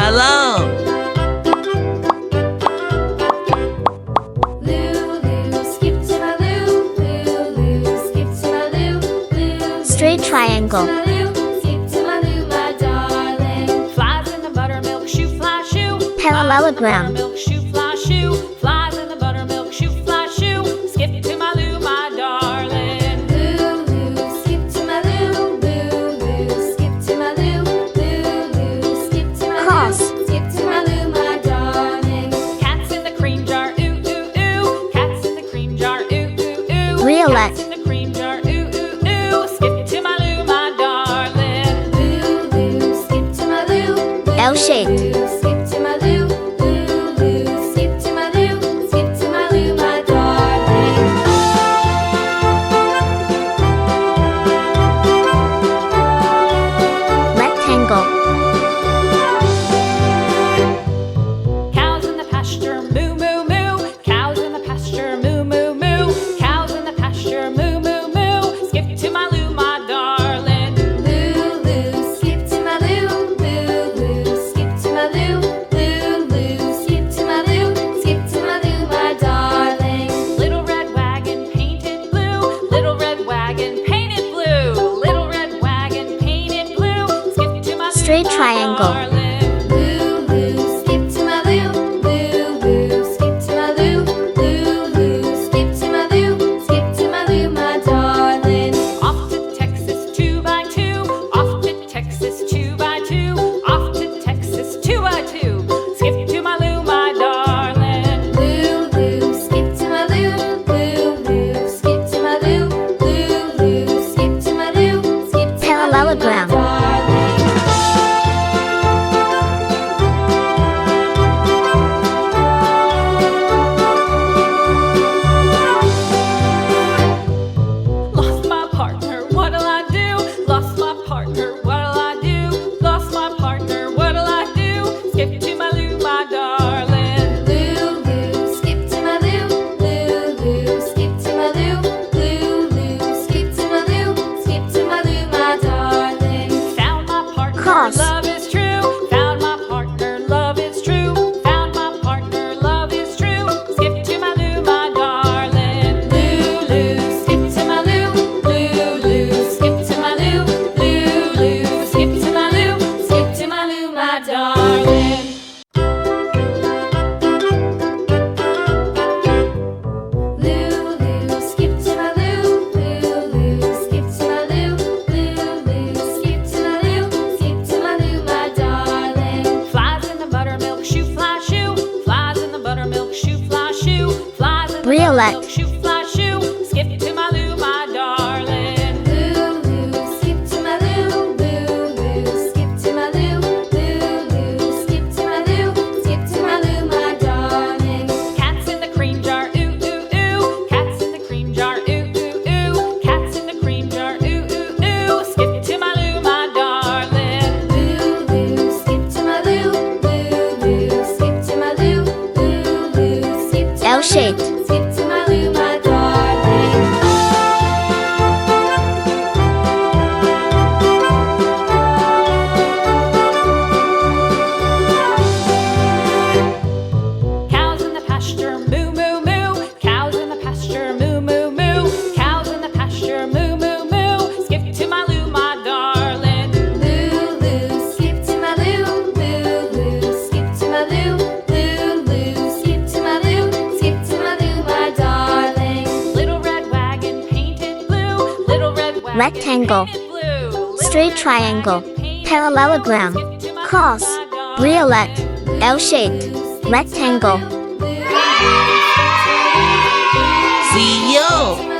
along. Straight triangle. Parallelogram. Cross. Riolet. L-shaped. Rectangle. Cows in the pasture, moo moo moo. Cows in the pasture, moo moo moo. Cows in the pasture, moo moo moo. Skip to my loo, my darling. Loo loo, skip to my loo. Loo loo, skip to my loo. Loo loo, skip to my loo. Skip to my loo, my darling. Little red wagon painted blue. Little red wagon painted blue. Little red wagon painted blue. Skip to my loo, Straight my triangle. darling. Loo loo, skip to my loo. Loo loo, skip to my loo. Loo loo, skip to my loo. Skip to my loo, my darling. Off to Texas 2x2. Off to Texas 2x2. Off to Texas 2x2. Skip to my loo, my darling. Loo loo, skip to my loo. Loo loo, skip to my loo. Loo loo, skip to my loo. Skip to my loo, my Parallelogram. darling. Lost my partner, what'll I do? Lost my partner, what'll I do? Lost my partner, what'll I do? Skip to my loo, my darling. Loo loo, skip to my loo. Loo loo, skip to my loo. Loo loo, skip to my loo. Skip to my loo, my darling. Found my partner, Cross. love is true. Found my partner, love is true. Found my partner, love is true. Skip to my loo, my darling. Loo loo, skip to my loo. Loo loo, skip to my loo. Loo loo, skip to my loo. Skip to my loo, my darling. Loo loo, skip to my loo. Loo loo, skip to my loo. Loo loo, skip to my loo. Skip to my loo, my darling. Flies in the buttermilk shoe, fly shoe. Flies in the buttermilk shoe, fly shoe. Flies in the Riolet. buttermilk shoe, fly shoe. Skip to my loo, my darling. Loo loo, skip to my loo. Loo loo, skip to my loo. Loo loo, skip to my loo. Skip to my loo, my darling. Cats in the cream jar, ooh ooh ooh. Cats in the cream jar, ooh ooh ooh. Cats in the cream jar, ooh ooh ooh. Skip to my loo, my darling. Loo loo, skip to my loo. Loo loo, skip to my loo. Loo loo, skip to my loo. L-shaped. Skip to my loo, my darling. Cows in the pasture, moo moo moo. Cows in the pasture, moo moo moo. Cows in the pasture, moo moo moo. Skip to my loo, my darling. Loo loo, skip to my loo. Loo loo, skip to my loo. Loo loo, skip to my loo. Skip to my loo, my darling. Little red wagon painted blue. Little red wagon Rectangle. painted blue. Little Straight red triangle. wagon painted Parallelogram. blue. Skip to my loo, Cross. my darling. Riolet. L-shaped. Rectangle. See you.